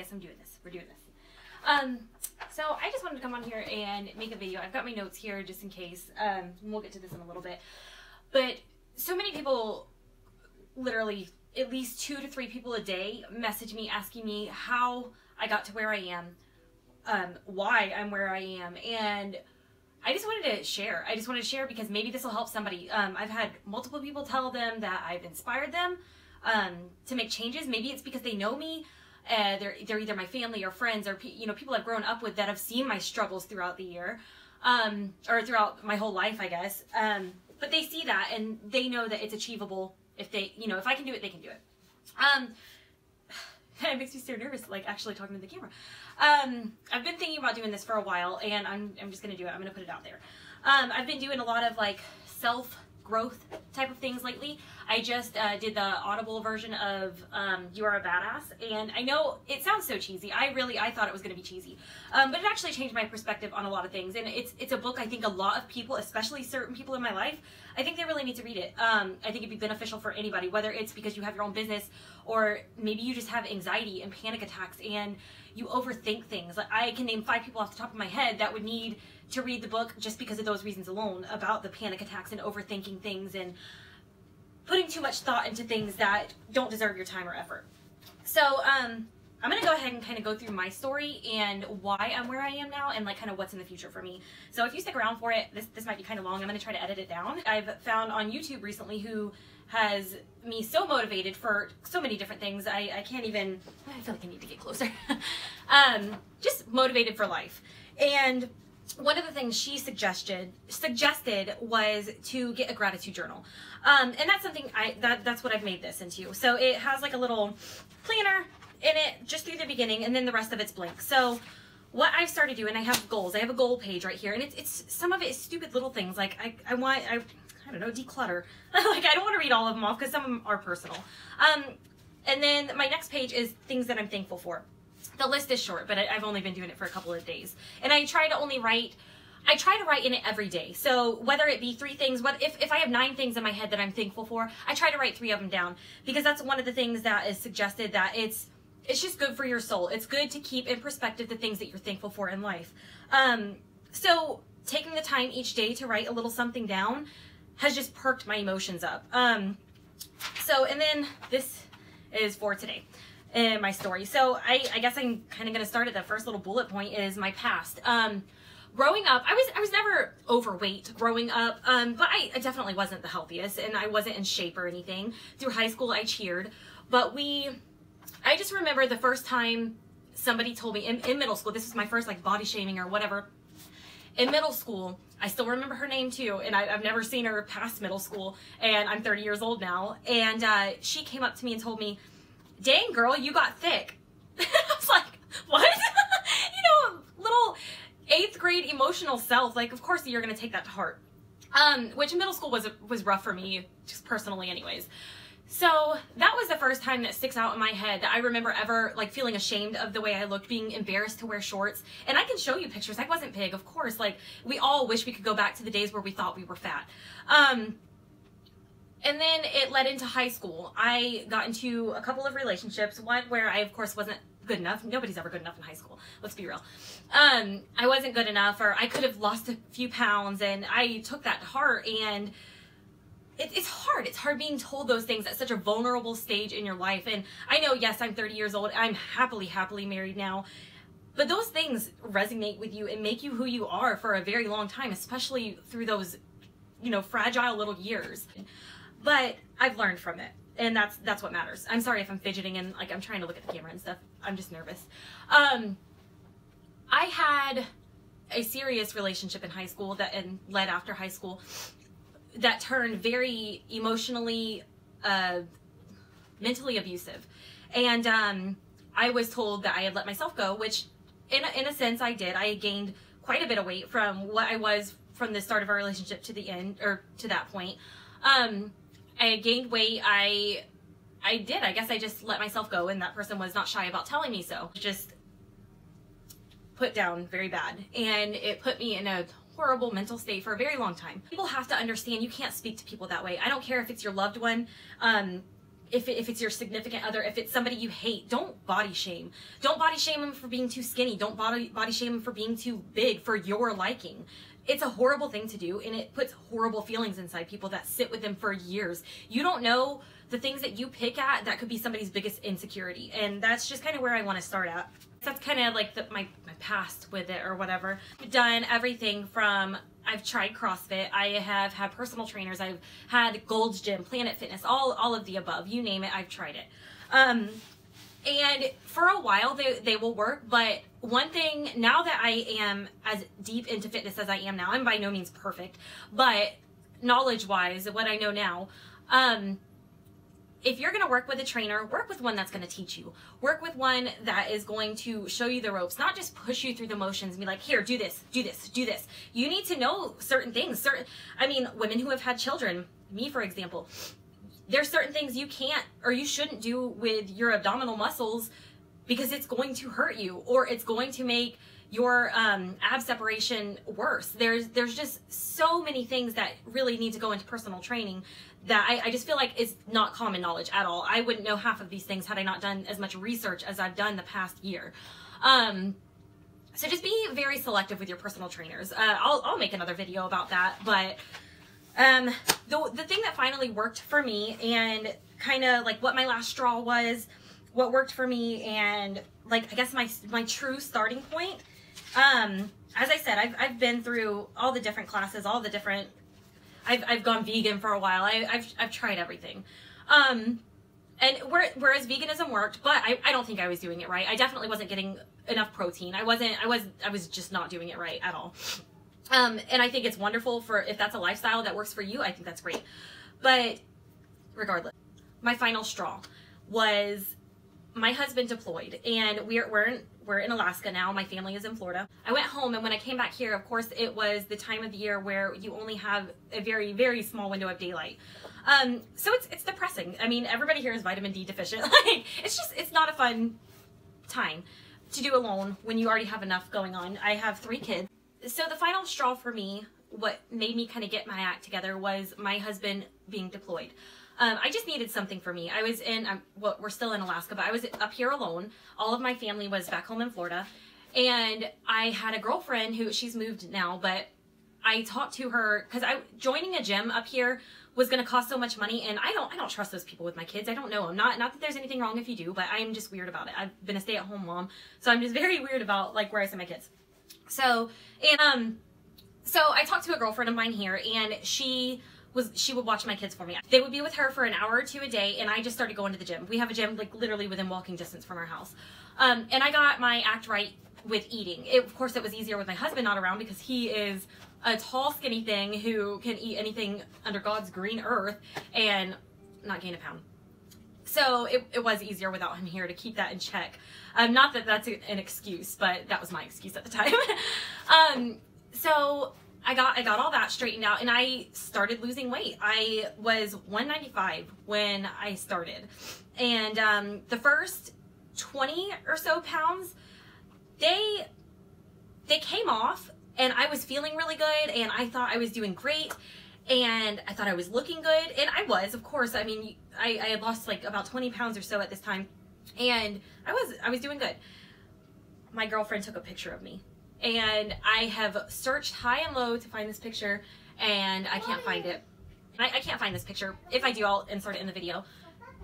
guess I'm doing this. We're doing this. So I just wanted to come on here and make a video. I've got my notes here just in case. We'll get to this in a little bit. But so many people, literally at least 2 to 3 people a day, message me asking me how I got to where I am, why I'm where I am, and I just wanted to share. I just wanted to share because maybe this will help somebody. I've had multiple people tell them that I've inspired them to make changes. Maybe it's because they know me. They're either my family or friends or people I've grown up with that have seen my struggles throughout the year, or throughout my whole life, I guess. But they see that and they know that it's achievable. If they, if I can do it, they can do it. It makes me so nervous, like actually talking to the camera. I've been thinking about doing this for a while, and I'm just gonna do it. I'm gonna put it out there. I've been doing a lot of like self-growth type of things lately. I just did the Audible version of You Are a Badass, and I know it sounds so cheesy. I thought it was gonna be cheesy, but it actually changed my perspective on a lot of things. And it's a book I think a lot of people, especially certain people in my life, I think they really need to read it. I think it'd be beneficial for anybody, whether it's because you have your own business or maybe you just have anxiety and panic attacks and you overthink things. Like I can name 5 people off the top of my head that would need to read the book just because of those reasons alone, about the panic attacks and overthinking things and putting too much thought into things that don't deserve your time or effort. So I'm gonna go ahead and kind of go through my story and why I'm where I am now and like kind of what's in the future for me. So if you stick around for it, this might be kind of long. I'm gonna try to edit it down. I've found on YouTube recently who has me so motivated for so many different things. I can't even, I feel like I need to get closer. Just motivated for life. And one of the things she suggested was to get a gratitude journal. And that's something that's what I've made this into. So it has like a little planner in it just through the beginning, and then the rest of it's blank. So what I've started doing, I have goals. I have a goal page right here, and it's some of it is stupid little things. Like I don't know, declutter. Like I don't want to read all of them off because some of them are personal. And then my next page is things that I'm thankful for. The list is short, but I've only been doing it for a couple of days. And I try to write in it every day. So whether it be 3 things, if I have 9 things in my head that I'm thankful for, I try to write 3 of them down, because that's one of the things that is suggested, that it's just good for your soul. It's good to keep in perspective the things that you're thankful for in life. So taking the time each day to write a little something down has just perked my emotions up. And then this is for today. My story. So I guess I'm kind of going to start at the first little bullet point is my past. Growing up, I was never overweight growing up, but I definitely wasn't the healthiest, and I wasn't in shape or anything. Through high school, I cheered, but I just remember the first time somebody told me in middle school, this was my first like body shaming or whatever. In middle school, I still remember her name too, and I've never seen her past middle school, and I'm 30 years old now, and she came up to me and told me, "Dang girl, you got thick." I was like, what? Little 8th grade emotional self, like of course you're gonna take that to heart. Which in middle school was rough for me, just personally anyways. So that was the first time that sticks out in my head that I remember ever like feeling ashamed of the way I looked, being embarrassed to wear shorts. And I can show you pictures. I wasn't big, of course. Like we all wish we could go back to the days where we thought we were fat. And then it led into high school. I got into a couple of relationships, one where I, of course, wasn't good enough. Nobody's ever good enough in high school. Let's be real. I wasn't good enough, or I could have lost a few pounds, and I took that to heart. And it's hard. It's hard being told those things at such a vulnerable stage in your life. And I know, yes, I'm 30 years old. I'm happily married now. But those things resonate with you and make you who you are for a very long time, especially through those, fragile little years. But I've learned from it, and that's what matters. I'm sorry if I'm fidgeting and like I'm trying to look at the camera and stuff. I'm just nervous. I had a serious relationship in high school and led after high school that turned very emotionally, mentally abusive. And I was told that I had let myself go, which in a sense I did. I gained quite a bit of weight from what I was from the start of our relationship to the end, or to that point. I gained weight. I guess I just let myself go, and that person was not shy about telling me so. Just put down very bad, and it put me in a horrible mental state for a very long time. People have to understand you can't speak to people that way. I don't care if it's your loved one. if it's your significant other, if it's somebody you hate, don't body shame. Don't body shame them for being too skinny. Don't body shame them for being too big for your liking. It's a horrible thing to do, and it puts horrible feelings inside people that sit with them for years. You don't know the things that you pick at that could be somebody's biggest insecurity, and that's just kind of where I want to start at. That's kind of like my past with it or whatever. I've done everything from, I've tried CrossFit, I have had personal trainers, I've had Gold's Gym, Planet Fitness, all of the above, you name it, I've tried it. And for a while they will work, but one thing, now that I am as deep into fitness as I am now, I'm by no means perfect, but knowledge-wise, what I know now, if you're going to work with a trainer, work with one that's going to teach you. Work with one that is going to show you the ropes, not just push you through the motions and be like, here, do this, do this, do this. You need to know certain things. I mean, women who have had children, me for example, there's certain things you can't or you shouldn't do with your abdominal muscles because it's going to hurt you or it's going to make your ab separation worse. There's just so many things that really need to go into personal training that I just feel like is not common knowledge at all. I wouldn't know half of these things had I not done as much research as I've done the past year. So just be very selective with your personal trainers. I'll make another video about that, but the thing that finally worked for me and kind of like what my last straw was, what worked for me, and like I guess my true starting point, as I said, I've been through all the different classes, all the different, I've gone vegan for a while. I've tried everything. And whereas veganism worked, but I don't think I was doing it right. I definitely wasn't getting enough protein. I was just not doing it right at all. And I think it's wonderful for, if that's a lifestyle that works for you, I think that's great. But regardless, my final straw was my husband deployed, and we're in Alaska now. My family is in Florida. I went home, and when I came back here, of course, it was the time of the year where you only have a very, very small window of daylight. So it's depressing. I mean, everybody here is vitamin D deficient. Like, it's not a fun time to do alone when you already have enough going on. I have 3 kids. So the final straw for me, what made me kind of get my act together, was my husband being deployed. I just needed something for me. I was in, well, we're still in Alaska, but I was up here alone. All of my family was back home in Florida. And I had a girlfriend who, she's moved now, but I talked to her because joining a gym up here was going to cost so much money. And I don't trust those people with my kids. I don't know them. Not that there's anything wrong if you do, but I'm just weird about it. I've been a stay-at-home mom, so I'm just very weird about like where I send my kids. So I talked to a girlfriend of mine here, and she would watch my kids for me. They would be with her for an hour or 2 a day, and I just started going to the gym. We have a gym like literally within walking distance from our house. And I got my act right with eating. Of course, it was easier with my husband not around because he is a tall, skinny thing who can eat anything under God's green earth and not gain a pound. So it was easier without him here to keep that in check. Not that that's an excuse, but that was my excuse at the time. So I got all that straightened out, and I started losing weight. I was 195 when I started, and the first 20 or so pounds, they came off, and I was feeling really good, and I thought I was doing great, and I thought I was looking good, and I was, of course. I mean, I had lost like about 20 pounds or so at this time, and I was doing good. My girlfriend took a picture of me, and I have searched high and low to find this picture, and I can't find it. I can't find this picture. If I do, I'll insert it in the video.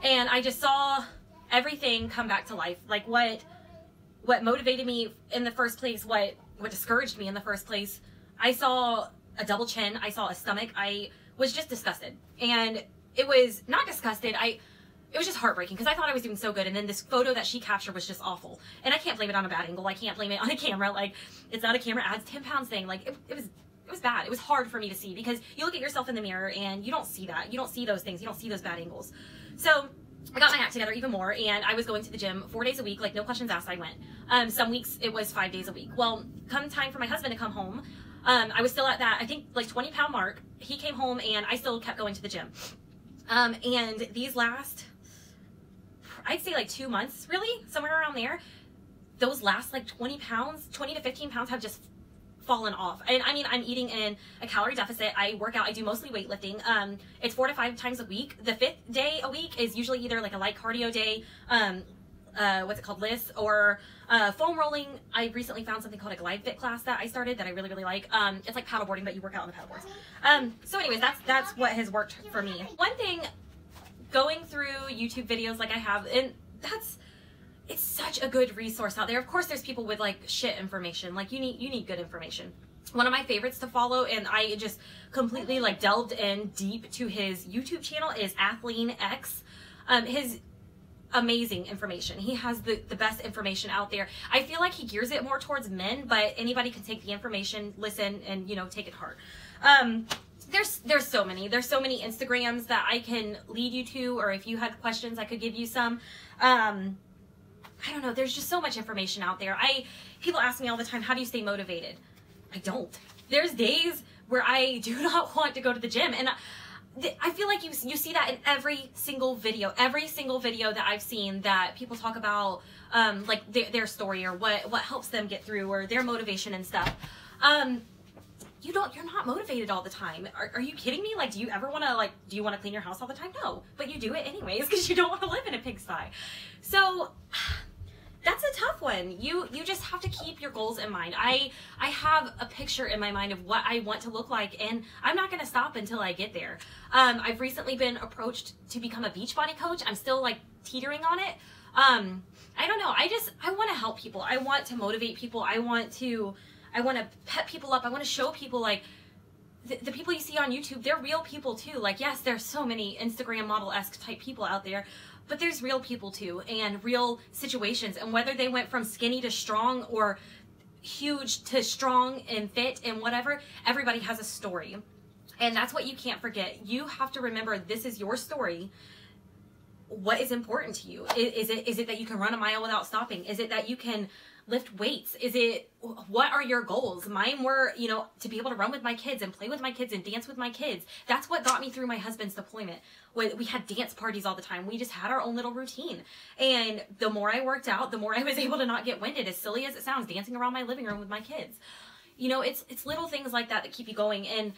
And I just saw everything come back to life. Like what motivated me in the first place, what discouraged me in the first place. I saw a double chin. I saw a stomach. I was just disgusted. And it was not disgusted. It was just heartbreaking because I thought I was doing so good, and then this photo that she captured was just awful. And I can't blame it on a bad angle. I can't blame it on a camera. Like, it's not a camera adds 10 pounds thing. Like, it was bad. It was hard for me to see because you look at yourself in the mirror and you don't see that. You don't see those things. You don't see those bad angles. So I got my act together even more, and I was going to the gym 4 days a week. Like, no questions asked, I went. Some weeks it was 5 days a week. Well, come time for my husband to come home, I was still at that, I think, like 20-pound mark. He came home, and I still kept going to the gym. And these last, I'd say like 2 months, really, somewhere around there, those last like 20 to 15 pounds have just fallen off. And I mean, I'm eating in a calorie deficit. I work out. I do mostly weightlifting. It's 4 to 5 times a week. The 5th day a week is usually either like a light cardio day, what's it called, lifts, or foam rolling. I recently found something called a glide fit class that I started that I really, really like. It's like paddleboarding, but you work out on the paddleboards. So anyways, that's what has worked for me. One thing, going through YouTube videos like I have, and it's such a good resource out there. Of course, there's people with like shit information. Like you need good information. One of my favorites to follow, and I just completely like delved in deep to his YouTube channel, is Athlean X. His amazing information. He has the best information out there. I feel like he gears it more towards men, but anybody can take the information, listen, and you know, take it hard. There's so many Instagrams that I can lead you to, or if you had questions, I could give you some. I don't know. There's just so much information out there. People ask me all the time, how do you stay motivated? I don't. There's days where I do not want to go to the gym, and I feel like you see that in every single video that I've seen, that people talk about like their story, or what helps them get through, or their motivation and stuff. You're not motivated all the time. Are you kidding me? Like, do you want to clean your house all the time? No, but you do it anyways because you don't want to live in a pigsty. So that's a tough one. You just have to keep your goals in mind. I have a picture in my mind of what I want to look like, and I'm not going to stop until I get there. I've recently been approached to become a Beachbody coach. I'm still like teetering on it. I don't know. I want to help people. I want to motivate people. I want to pep people up. I want to show people like the people you see on YouTube, they're real people too. Like, yes, there's so many Instagram model-esque type people out there, but there's real people too, and real situations. And whether they went from skinny to strong, or huge to strong and fit and whatever, everybody has a story. And that's what you can't forget. You have to remember, this is your story. What is important to you? Is it that you can run a mile without stopping? Is it that you can lift weights? What are your goals? Mine were, you know, to be able to run with my kids and play with my kids and dance with my kids. That's what got me through my husband's deployment. We had dance parties all the time. We just had our own little routine. And the more I worked out, the more I was able to not get winded, as silly as it sounds, dancing around my living room with my kids. You know, it's little things like that keep you going. And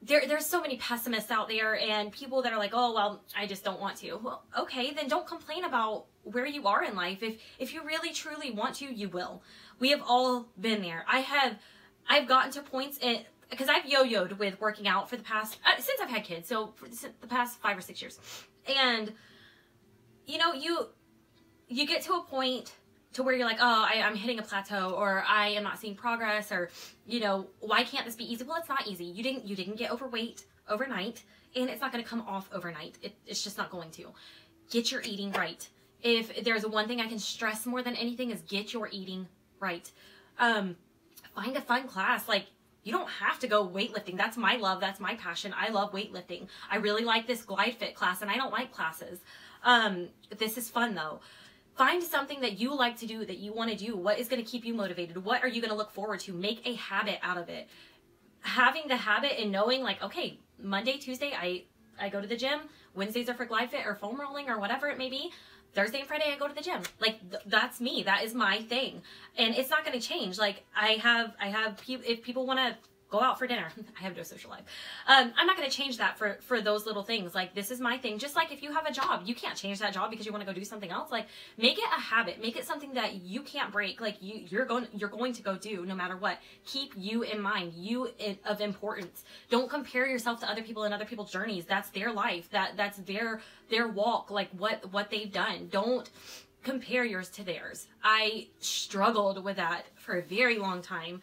there's so many pessimists out there, and people that are like, oh, well, I just don't want to. Well, okay, then don't complain about where you are in life. If you really truly want to, you will. We have all been there. I've gotten to points because I've yo-yoed with working out for the past, since I've had kids, so for the past 5 or 6 years. And, you know, you get to a point to where you're like, oh, I'm hitting a plateau, or I am not seeing progress, or, you know, why can't this be easy? Well, it's not easy. You didn't get overweight overnight, and it's not going to come off overnight. It's just not going to. Get your eating right. If there's one thing I can stress more than anything, is get your eating right. Find a fun class. Like, you don't have to go weightlifting. That's my love. That's my passion. I love weightlifting. I really like this glide fit class, and I don't like classes. This is fun though. Find something that you like to do, that you want to do. What is going to keep you motivated? What are you going to look forward to? Make a habit out of it. Having the habit and knowing, like, okay, Monday, Tuesday, I go to the gym. Wednesdays are for glide fit or foam rolling or whatever it may be. Thursday and Friday, I go to the gym. Like, that's me. That is my thing. And it's not going to change. Like, I have if people want to go out for dinner, I have no social life. I'm not going to change that for those little things. Like, this is my thing. Just like if you have a job, you can't change that job because you want to go do something else. Like, make it a habit. Make it something that you can't break. Like, you're going to go do no matter what. Keep you in mind. You of importance. Don't compare yourself to other people and other people's journeys. That's their life. That's their walk. Like, what they've done. Don't compare yours to theirs. I struggled with that for a very long time.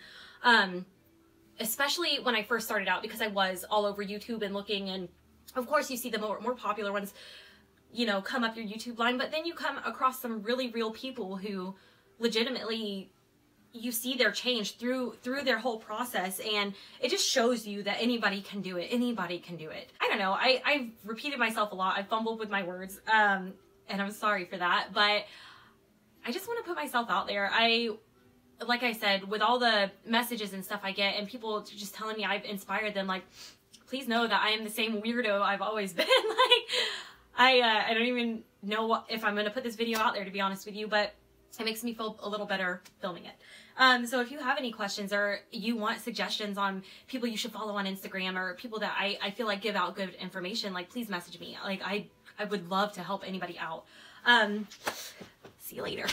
Especially when I first started out, because I was all over YouTube and looking, and of course you see the more popular ones, you know, come up your YouTube line, but then you come across some really real people who legitimately, you see their change through their whole process, and it just shows you that anybody can do it. Anybody can do it. I don't know. I've repeated myself a lot. I fumbled with my words, and I'm sorry for that, but I just want to put myself out there. Like I said, with all the messages and stuff I get, and people just telling me I've inspired them, like, please know that I am the same weirdo I've always been. Like, I don't even know if I'm going to put this video out there, to be honest with you, but It makes me feel a little better filming it. So if you have any questions or you want suggestions on people you should follow on Instagram or people that I feel like give out good information, like please message me. Like I would love to help anybody out. See you later.